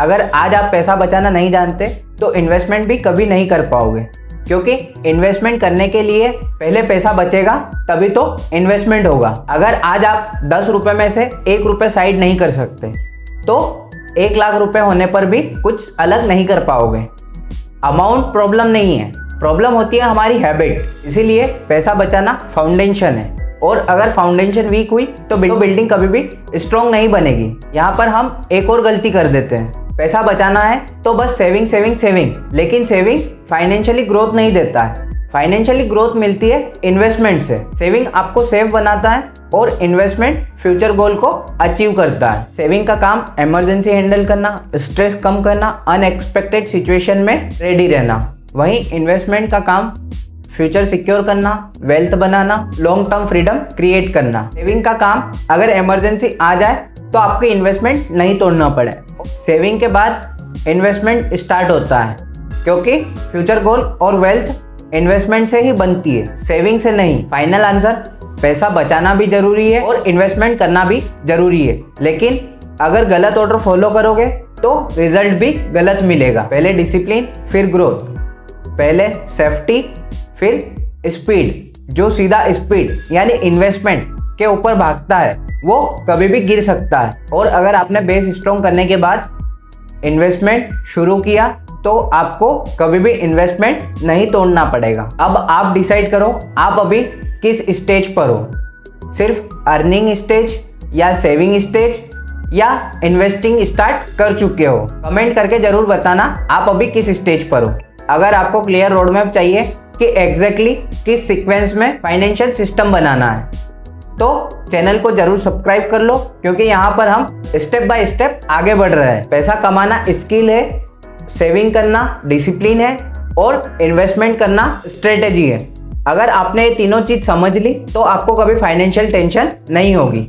अगर आज आप पैसा बचाना नहीं जानते तो इन्वेस्टमेंट भी कभी नहीं कर पाओगे, क्योंकि इन्वेस्टमेंट करने के लिए पहले पैसा बचेगा तभी तो इन्वेस्टमेंट होगा। अगर आज आप 10 रुपये में से 1 रुपये साइड नहीं कर सकते तो 1 लाख रुपए होने पर भी कुछ अलग नहीं कर पाओगे। अमाउंट प्रॉब्लम नहीं है, प्रॉब्लम होती है हमारी हैबिट। इसीलिए पैसा बचाना फाउंडेशन है, और अगर फाउंडेशन वीक हुई तो बिल्डिंग कभी भी स्ट्रॉन्ग नहीं बनेगी। यहाँ पर हम एक और गलती कर देते हैं, पैसा बचाना है तो बस सेविंग सेविंग सेविंग, लेकिन सेविंग फाइनेंशियली ग्रोथ नहीं देता है। फाइनेंशियली ग्रोथ मिलती है इन्वेस्टमेंट से। सेविंग आपको सेव बनाता है और इन्वेस्टमेंट फ्यूचर गोल को अचीव करता है। सेविंग का काम इमरजेंसी हैंडल करना, स्ट्रेस कम करना, अनएक्सपेक्टेड सिचुएशन में रेडी रहना। वहीं इन्वेस्टमेंट का काम फ्यूचर सिक्योर करना, वेल्थ बनाना, लॉन्ग टर्म फ्रीडम क्रिएट करना। सेविंग का काम अगर इमरजेंसी आ जाए तो आपकी इन्वेस्टमेंट नहीं तोड़ना पड़े। सेविंग के बाद इन्वेस्टमेंट स्टार्ट होता है, क्योंकि फ्यूचर गोल और वेल्थ इन्वेस्टमेंट से ही बनती है, सेविंग से नहीं। फाइनल आंसर, पैसा बचाना भी जरूरी है और इन्वेस्टमेंट करना भी जरूरी है, लेकिन अगर गलत ऑर्डर फॉलो करोगे तो रिजल्ट भी गलत मिलेगा। पहले डिसिप्लिन फिर ग्रोथ, पहले सेफ्टी फिर स्पीड। जो सीधा स्पीड यानी इन्वेस्टमेंट के ऊपर भागता है वो कभी भी गिर सकता है। और अगर आपने बेस स्ट्रॉन्ग करने के बाद इन्वेस्टमेंट शुरू किया तो आपको कभी भी इन्वेस्टमेंट नहीं तोड़ना पड़ेगा। अब आप डिसाइड करो आप अभी किस स्टेज पर हो, सिर्फ अर्निंग स्टेज या सेविंग स्टेज या इन्वेस्टिंग स्टार्ट कर चुके हो। कमेंट करके जरूर बताना आप अभी किस स्टेज पर हो। अगर आपको क्लियर रोड मैप चाहिए कि एग्जैक्टली किस सीक्वेंस में फाइनेंशियल सिस्टम बनाना है तो चैनल को जरूर सब्सक्राइब कर लो, क्योंकि यहाँ पर हम स्टेप बाय स्टेप आगे बढ़ रहे हैं। पैसा कमाना स्किल है, सेविंग करना डिसिप्लिन है और इन्वेस्टमेंट करना स्ट्रेटेजी है। अगर आपने ये तीनों चीज समझ ली तो आपको कभी फाइनेंशियल टेंशन नहीं होगी।